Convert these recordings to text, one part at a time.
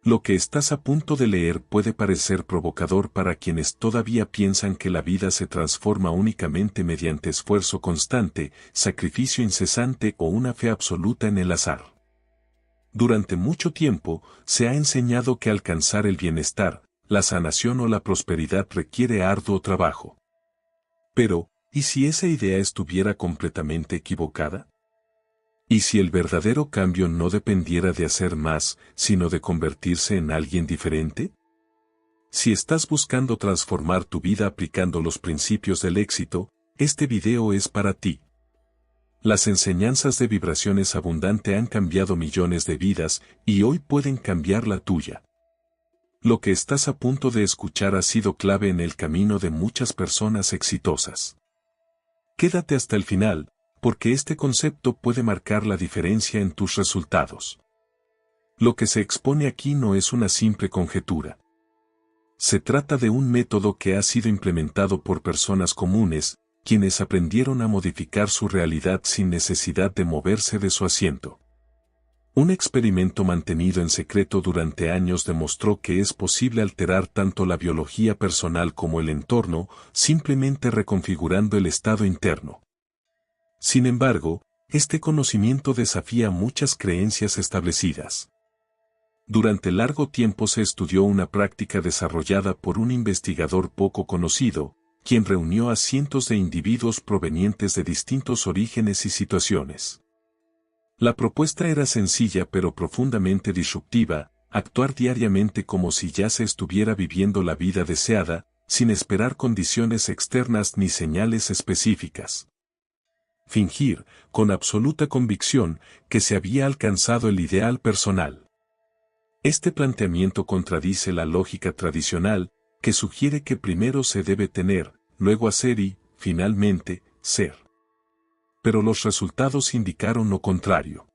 Lo que estás a punto de leer puede parecer provocador para quienes todavía piensan que la vida se transforma únicamente mediante esfuerzo constante, sacrificio incesante o una fe absoluta en el azar. Durante mucho tiempo, se ha enseñado que alcanzar el bienestar, la sanación o la prosperidad requiere arduo trabajo. Pero, ¿y si esa idea estuviera completamente equivocada? ¿Y si el verdadero cambio no dependiera de hacer más, sino de convertirse en alguien diferente? Si estás buscando transformar tu vida aplicando los principios del éxito, este video es para ti. Las enseñanzas de vibraciones abundante han cambiado millones de vidas y hoy pueden cambiar la tuya. Lo que estás a punto de escuchar ha sido clave en el camino de muchas personas exitosas. Quédate hasta el final, porque este concepto puede marcar la diferencia en tus resultados. Lo que se expone aquí no es una simple conjetura. Se trata de un método que ha sido implementado por personas comunes, quienes aprendieron a modificar su realidad sin necesidad de moverse de su asiento. Un experimento mantenido en secreto durante años demostró que es posible alterar tanto la biología personal como el entorno, simplemente reconfigurando el estado interno. Sin embargo, este conocimiento desafía muchas creencias establecidas. Durante largo tiempo se estudió una práctica desarrollada por un investigador poco conocido, quien reunió a cientos de individuos provenientes de distintos orígenes y situaciones. La propuesta era sencilla pero profundamente disruptiva: actuar diariamente como si ya se estuviera viviendo la vida deseada, sin esperar condiciones externas ni señales específicas. Fingir, con absoluta convicción, que se había alcanzado el ideal personal. Este planteamiento contradice la lógica tradicional, que sugiere que primero se debe tener, luego hacer y, finalmente, ser. Pero los resultados indicaron lo contrario.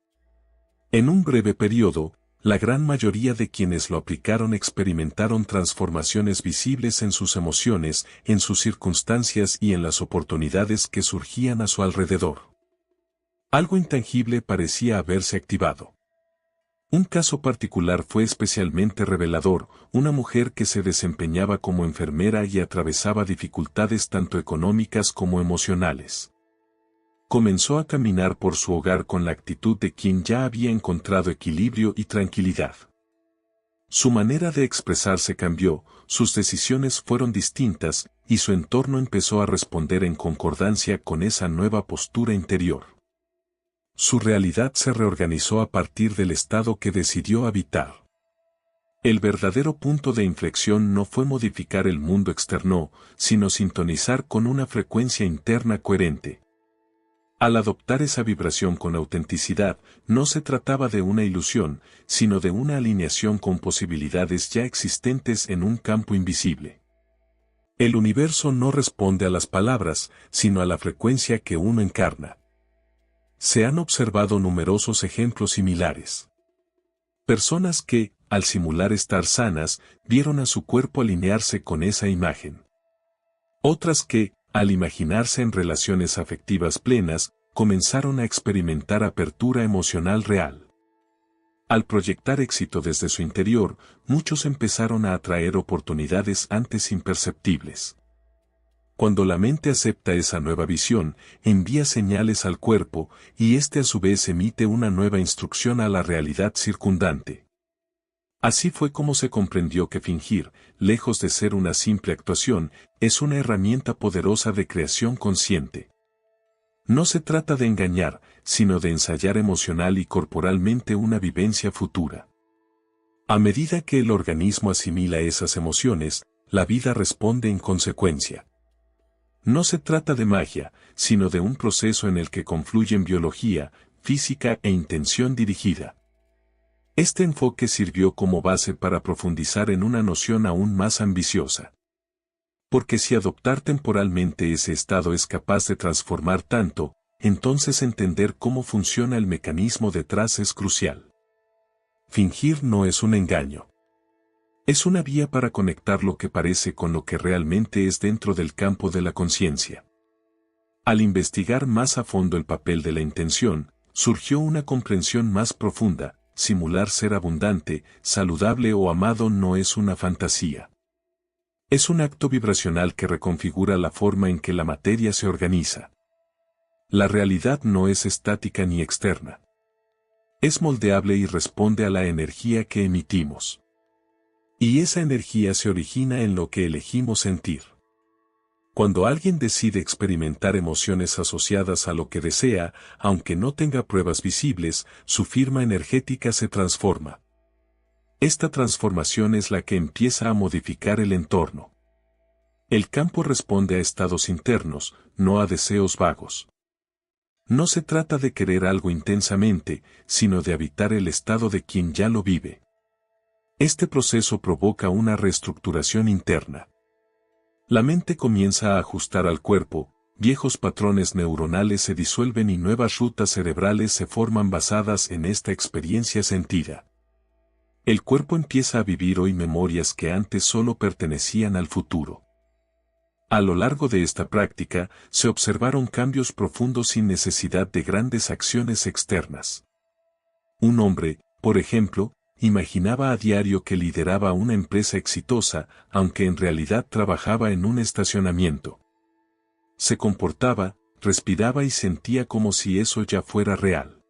En un breve periodo, la gran mayoría de quienes lo aplicaron experimentaron transformaciones visibles en sus emociones, en sus circunstancias y en las oportunidades que surgían a su alrededor. Algo intangible parecía haberse activado. Un caso particular fue especialmente revelador: una mujer que se desempeñaba como enfermera y atravesaba dificultades tanto económicas como emocionales. Comenzó a caminar por su hogar con la actitud de quien ya había encontrado equilibrio y tranquilidad. Su manera de expresarse cambió, sus decisiones fueron distintas, y su entorno empezó a responder en concordancia con esa nueva postura interior. Su realidad se reorganizó a partir del estado que decidió habitar. El verdadero punto de inflexión no fue modificar el mundo externo, sino sintonizar con una frecuencia interna coherente. Al adoptar esa vibración con autenticidad, no se trataba de una ilusión, sino de una alineación con posibilidades ya existentes en un campo invisible. El universo no responde a las palabras, sino a la frecuencia que uno encarna. Se han observado numerosos ejemplos similares. Personas que, al simular estar sanas, vieron a su cuerpo alinearse con esa imagen. Otras que, al imaginarse en relaciones afectivas plenas, comenzaron a experimentar apertura emocional real. Al proyectar éxito desde su interior, muchos empezaron a atraer oportunidades antes imperceptibles. Cuando la mente acepta esa nueva visión, envía señales al cuerpo, y éste a su vez emite una nueva instrucción a la realidad circundante. Así fue como se comprendió que fingir, lejos de ser una simple actuación, es una herramienta poderosa de creación consciente. No se trata de engañar, sino de ensayar emocional y corporalmente una vivencia futura. A medida que el organismo asimila esas emociones, la vida responde en consecuencia. No se trata de magia, sino de un proceso en el que confluyen biología, física e intención dirigida. Este enfoque sirvió como base para profundizar en una noción aún más ambiciosa. Porque si adoptar temporalmente ese estado es capaz de transformar tanto, entonces entender cómo funciona el mecanismo detrás es crucial. Fingir no es un engaño. Es una vía para conectar lo que parece con lo que realmente es dentro del campo de la conciencia. Al investigar más a fondo el papel de la intención, surgió una comprensión más profunda: simular ser abundante, saludable o amado no es una fantasía. Es un acto vibracional que reconfigura la forma en que la materia se organiza. La realidad no es estática ni externa. Es moldeable y responde a la energía que emitimos. Y esa energía se origina en lo que elegimos sentir. Cuando alguien decide experimentar emociones asociadas a lo que desea, aunque no tenga pruebas visibles, su firma energética se transforma. Esta transformación es la que empieza a modificar el entorno. El campo responde a estados internos, no a deseos vagos. No se trata de querer algo intensamente, sino de habitar el estado de quien ya lo vive. Este proceso provoca una reestructuración interna. La mente comienza a ajustar al cuerpo, viejos patrones neuronales se disuelven y nuevas rutas cerebrales se forman basadas en esta experiencia sentida. El cuerpo empieza a vivir hoy memorias que antes solo pertenecían al futuro. A lo largo de esta práctica, se observaron cambios profundos sin necesidad de grandes acciones externas. Un hombre, por ejemplo, imaginaba a diario que lideraba una empresa exitosa, aunque en realidad trabajaba en un estacionamiento. Se comportaba, respiraba y sentía como si eso ya fuera real.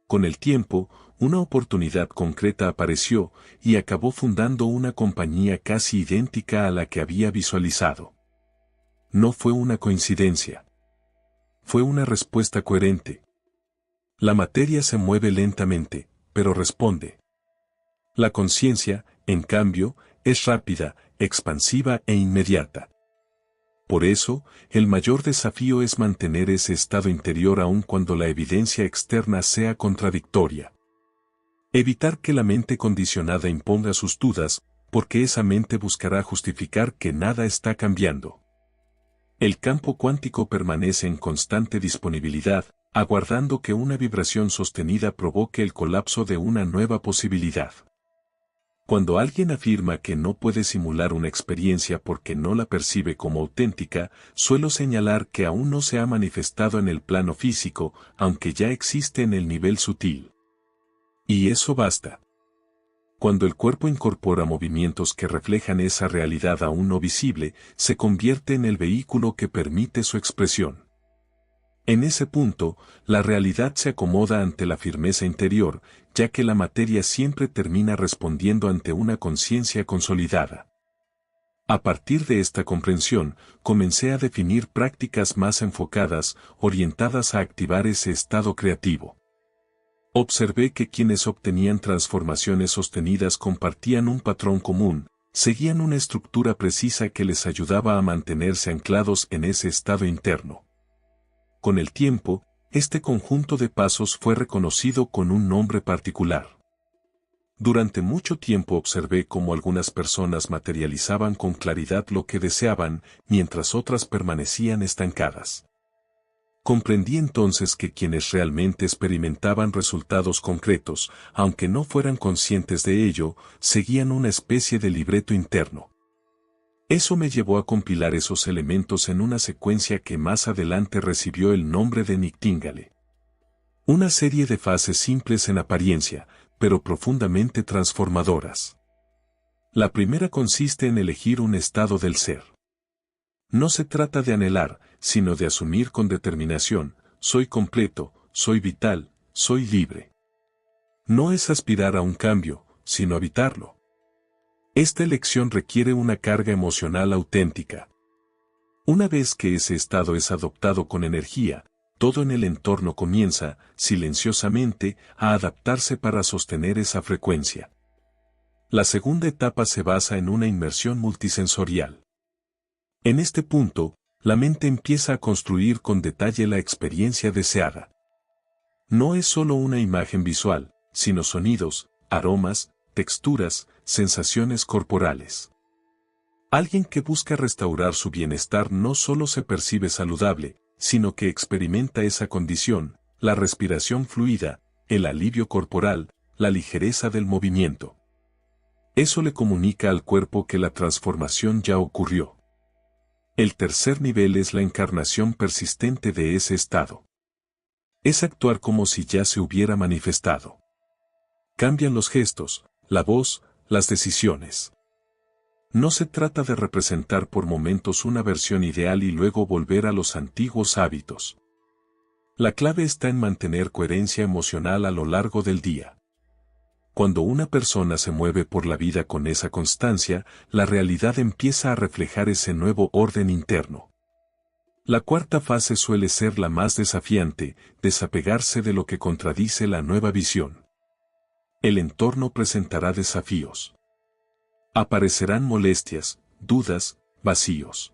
Con el tiempo, una oportunidad concreta apareció y acabó fundando una compañía casi idéntica a la que había visualizado. No fue una coincidencia. Fue una respuesta coherente. La materia se mueve lentamente, pero responde. La conciencia, en cambio, es rápida, expansiva e inmediata. Por eso, el mayor desafío es mantener ese estado interior aun cuando la evidencia externa sea contradictoria. Evitar que la mente condicionada imponga sus dudas, porque esa mente buscará justificar que nada está cambiando. El campo cuántico permanece en constante disponibilidad, aguardando que una vibración sostenida provoque el colapso de una nueva posibilidad. Cuando alguien afirma que no puede simular una experiencia porque no la percibe como auténtica, suelo señalar que aún no se ha manifestado en el plano físico, aunque ya existe en el nivel sutil. Y eso basta. Cuando el cuerpo incorpora movimientos que reflejan esa realidad aún no visible, se convierte en el vehículo que permite su expresión. En ese punto, la realidad se acomoda ante la firmeza interior, ya que la materia siempre termina respondiendo ante una conciencia consolidada. A partir de esta comprensión, comencé a definir prácticas más enfocadas, orientadas a activar ese estado creativo. Observé que quienes obtenían transformaciones sostenidas compartían un patrón común, seguían una estructura precisa que les ayudaba a mantenerse anclados en ese estado interno. Con el tiempo, este conjunto de pasos fue reconocido con un nombre particular. Durante mucho tiempo observé cómo algunas personas materializaban con claridad lo que deseaban, mientras otras permanecían estancadas. Comprendí entonces que quienes realmente experimentaban resultados concretos, aunque no fueran conscientes de ello, seguían una especie de libreto interno. Eso me llevó a compilar esos elementos en una secuencia que más adelante recibió el nombre de Nightingale. Una serie de fases simples en apariencia, pero profundamente transformadoras. La primera consiste en elegir un estado del ser. No se trata de anhelar, sino de asumir con determinación, soy completo, soy vital, soy libre. No es aspirar a un cambio, sino habitarlo. Esta elección requiere una carga emocional auténtica. Una vez que ese estado es adoptado con energía, todo en el entorno comienza, silenciosamente, a adaptarse para sostener esa frecuencia. La segunda etapa se basa en una inmersión multisensorial. En este punto, la mente empieza a construir con detalle la experiencia deseada. No es solo una imagen visual, sino sonidos, aromas, texturas, sensaciones corporales. Alguien que busca restaurar su bienestar no solo se percibe saludable, sino que experimenta esa condición, la respiración fluida, el alivio corporal, la ligereza del movimiento. Eso le comunica al cuerpo que la transformación ya ocurrió. El tercer nivel es la encarnación persistente de ese estado. Es actuar como si ya se hubiera manifestado. Cambian los gestos, la voz, las decisiones. No se trata de representar por momentos una versión ideal y luego volver a los antiguos hábitos. La clave está en mantener coherencia emocional a lo largo del día. Cuando una persona se mueve por la vida con esa constancia, la realidad empieza a reflejar ese nuevo orden interno. La cuarta fase suele ser la más desafiante, desapegarse de lo que contradice la nueva visión. El entorno presentará desafíos. Aparecerán molestias, dudas, vacíos.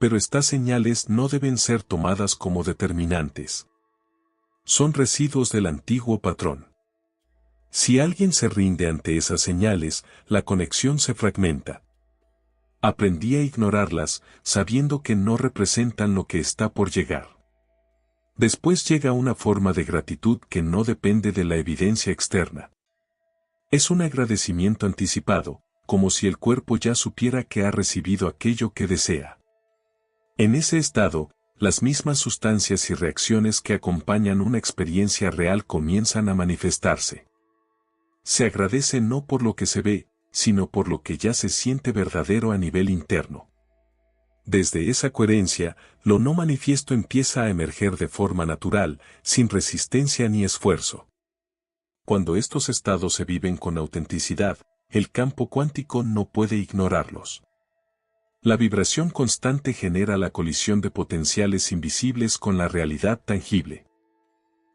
Pero estas señales no deben ser tomadas como determinantes. Son residuos del antiguo patrón. Si alguien se rinde ante esas señales, la conexión se fragmenta. Aprendí a ignorarlas, sabiendo que no representan lo que está por llegar. Después llega una forma de gratitud que no depende de la evidencia externa. Es un agradecimiento anticipado, como si el cuerpo ya supiera que ha recibido aquello que desea. En ese estado, las mismas sustancias y reacciones que acompañan una experiencia real comienzan a manifestarse. Se agradece no por lo que se ve, sino por lo que ya se siente verdadero a nivel interno. Desde esa coherencia, lo no manifiesto empieza a emerger de forma natural, sin resistencia ni esfuerzo. Cuando estos estados se viven con autenticidad, el campo cuántico no puede ignorarlos. La vibración constante genera la colisión de potenciales invisibles con la realidad tangible.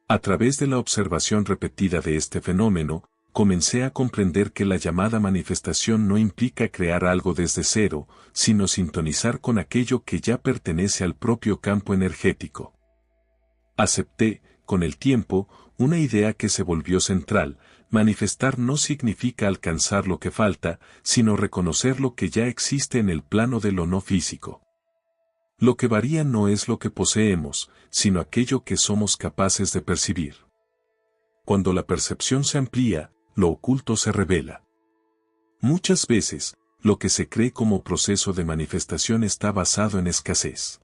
A través de la observación repetida de este fenómeno, comencé a comprender que la llamada manifestación no implica crear algo desde cero, sino sintonizar con aquello que ya pertenece al propio campo energético. Acepté, con el tiempo, una idea que se volvió central: manifestar no significa alcanzar lo que falta, sino reconocer lo que ya existe en el plano de lo no físico. Lo que varía no es lo que poseemos, sino aquello que somos capaces de percibir. Cuando la percepción se amplía, lo oculto se revela. Muchas veces, lo que se cree como proceso de manifestación está basado en escasez.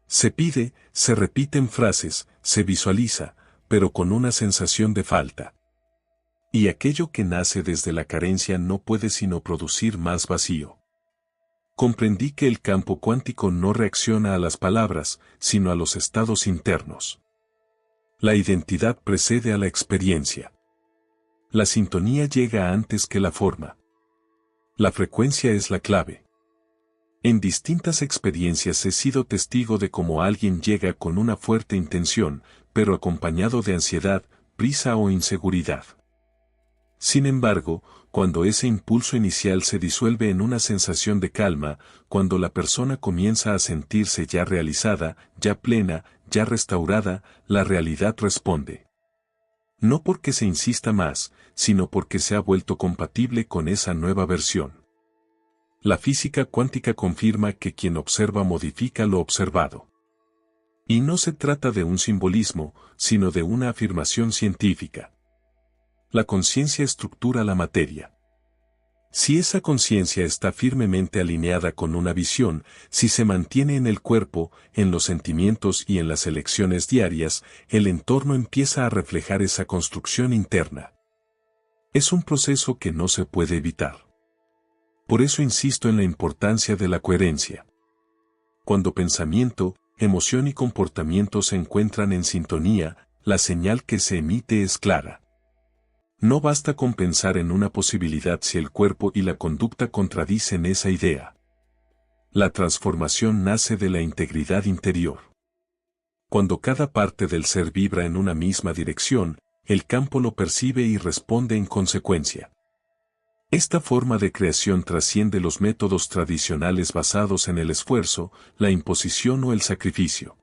Se pide, se repiten frases, se visualiza, pero con una sensación de falta. Y aquello que nace desde la carencia no puede sino producir más vacío. Comprendí que el campo cuántico no reacciona a las palabras, sino a los estados internos. La identidad precede a la experiencia. La sintonía llega antes que la forma. La frecuencia es la clave. En distintas experiencias he sido testigo de cómo alguien llega con una fuerte intención, pero acompañado de ansiedad, prisa o inseguridad. Sin embargo, cuando ese impulso inicial se disuelve en una sensación de calma, cuando la persona comienza a sentirse ya realizada, ya plena, ya restaurada, la realidad responde. No porque se insista más, sino porque se ha vuelto compatible con esa nueva versión. La física cuántica confirma que quien observa modifica lo observado. Y no se trata de un simbolismo, sino de una afirmación científica. La conciencia estructura la materia. Si esa conciencia está firmemente alineada con una visión, si se mantiene en el cuerpo, en los sentimientos y en las elecciones diarias, el entorno empieza a reflejar esa construcción interna. Es un proceso que no se puede evitar. Por eso insisto en la importancia de la coherencia. Cuando pensamiento, emoción y comportamiento se encuentran en sintonía, la señal que se emite es clara. No basta con pensar en una posibilidad si el cuerpo y la conducta contradicen esa idea. La transformación nace de la integridad interior. Cuando cada parte del ser vibra en una misma dirección, el campo lo percibe y responde en consecuencia. Esta forma de creación trasciende los métodos tradicionales basados en el esfuerzo, la imposición o el sacrificio.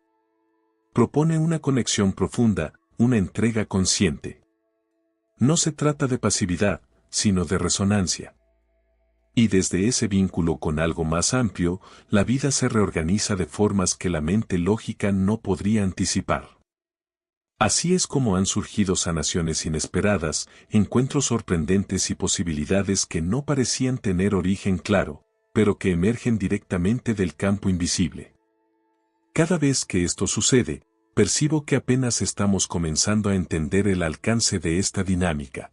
Propone una conexión profunda, una entrega consciente. No se trata de pasividad, sino de resonancia. Y desde ese vínculo con algo más amplio, la vida se reorganiza de formas que la mente lógica no podría anticipar. Así es como han surgido sanaciones inesperadas, encuentros sorprendentes y posibilidades que no parecían tener origen claro, pero que emergen directamente del campo invisible. Cada vez que esto sucede, percibo que apenas estamos comenzando a entender el alcance de esta dinámica.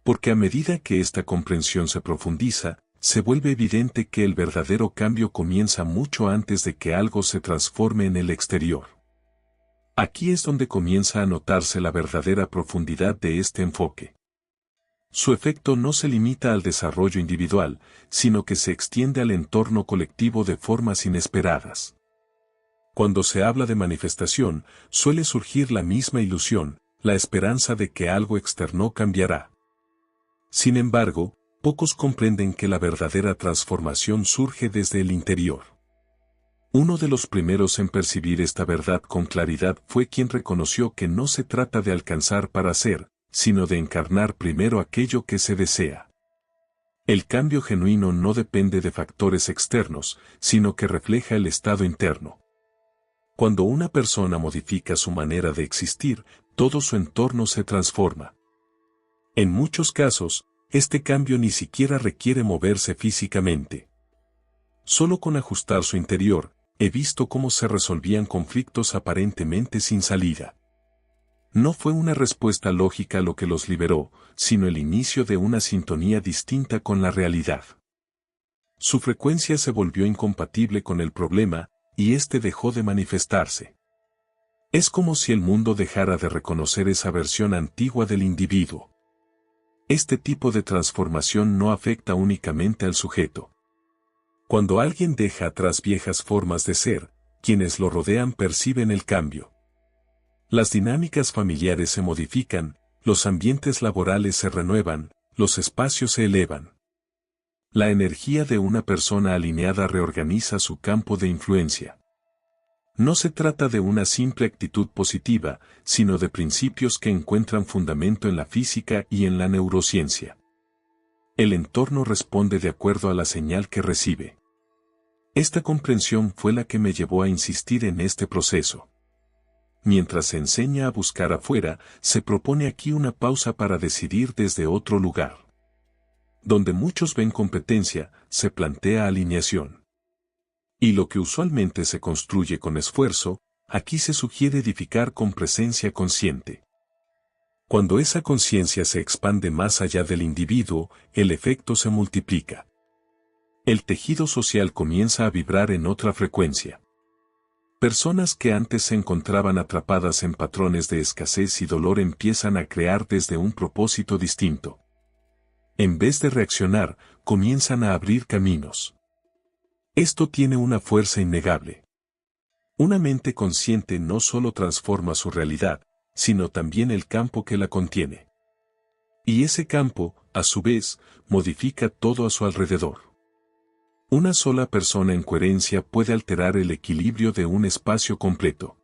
Porque a medida que esta comprensión se profundiza, se vuelve evidente que el verdadero cambio comienza mucho antes de que algo se transforme en el exterior. Aquí es donde comienza a notarse la verdadera profundidad de este enfoque. Su efecto no se limita al desarrollo individual, sino que se extiende al entorno colectivo de formas inesperadas. Cuando se habla de manifestación, suele surgir la misma ilusión, la esperanza de que algo externo cambiará. Sin embargo, pocos comprenden que la verdadera transformación surge desde el interior. Uno de los primeros en percibir esta verdad con claridad fue quien reconoció que no se trata de alcanzar para ser, sino de encarnar primero aquello que se desea. El cambio genuino no depende de factores externos, sino que refleja el estado interno. Cuando una persona modifica su manera de existir, todo su entorno se transforma. En muchos casos, este cambio ni siquiera requiere moverse físicamente. Solo con ajustar su interior, he visto cómo se resolvían conflictos aparentemente sin salida. No fue una respuesta lógica lo que los liberó, sino el inicio de una sintonía distinta con la realidad. Su frecuencia se volvió incompatible con el problema, y éste dejó de manifestarse. Es como si el mundo dejara de reconocer esa versión antigua del individuo. Este tipo de transformación no afecta únicamente al sujeto. Cuando alguien deja atrás viejas formas de ser, quienes lo rodean perciben el cambio. Las dinámicas familiares se modifican, los ambientes laborales se renuevan, los espacios se elevan. La energía de una persona alineada reorganiza su campo de influencia. No se trata de una simple actitud positiva, sino de principios que encuentran fundamento en la física y en la neurociencia. El entorno responde de acuerdo a la señal que recibe. Esta comprensión fue la que me llevó a insistir en este proceso. Mientras se enseña a buscar afuera, se propone aquí una pausa para decidir desde otro lugar. Donde muchos ven competencia, se plantea alineación. Y lo que usualmente se construye con esfuerzo, aquí se sugiere edificar con presencia consciente. Cuando esa conciencia se expande más allá del individuo, el efecto se multiplica. El tejido social comienza a vibrar en otra frecuencia. Personas que antes se encontraban atrapadas en patrones de escasez y dolor empiezan a crear desde un propósito distinto. En vez de reaccionar, comienzan a abrir caminos. Esto tiene una fuerza innegable. Una mente consciente no solo transforma su realidad, sino también el campo que la contiene. Y ese campo, a su vez, modifica todo a su alrededor. Una sola persona en coherencia puede alterar el equilibrio de un espacio completo.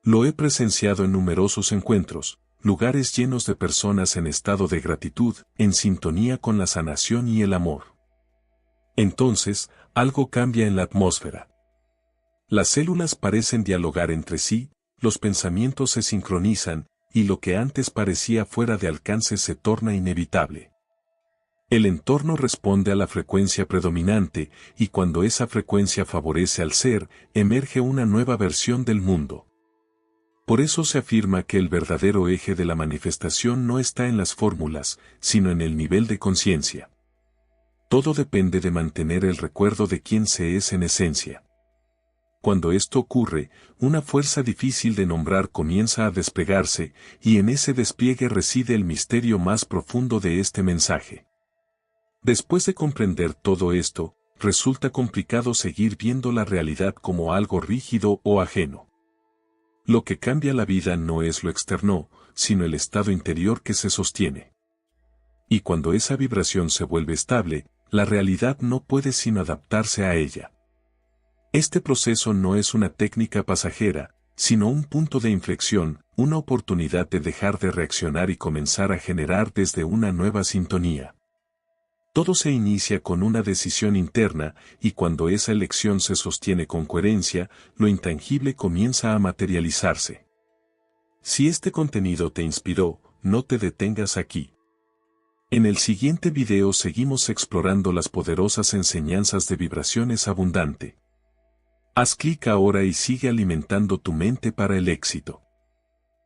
Lo he presenciado en numerosos encuentros, lugares llenos de personas en estado de gratitud, en sintonía con la sanación y el amor. Entonces, algo cambia en la atmósfera. Las células parecen dialogar entre sí, los pensamientos se sincronizan, y lo que antes parecía fuera de alcance se torna inevitable. El entorno responde a la frecuencia predominante, y cuando esa frecuencia favorece al ser, emerge una nueva versión del mundo. Por eso se afirma que el verdadero eje de la manifestación no está en las fórmulas, sino en el nivel de conciencia. Todo depende de mantener el recuerdo de quién se es en esencia. Cuando esto ocurre, una fuerza difícil de nombrar comienza a desplegarse, y en ese despliegue reside el misterio más profundo de este mensaje. Después de comprender todo esto, resulta complicado seguir viendo la realidad como algo rígido o ajeno. Lo que cambia la vida no es lo externo, sino el estado interior que se sostiene. Y cuando esa vibración se vuelve estable, la realidad no puede sino adaptarse a ella. Este proceso no es una técnica pasajera, sino un punto de inflexión, una oportunidad de dejar de reaccionar y comenzar a generar desde una nueva sintonía. Todo se inicia con una decisión interna, y cuando esa elección se sostiene con coherencia, lo intangible comienza a materializarse. Si este contenido te inspiró, no te detengas aquí. En el siguiente video seguimos explorando las poderosas enseñanzas de vibraciones abundante. Haz clic ahora y sigue alimentando tu mente para el éxito.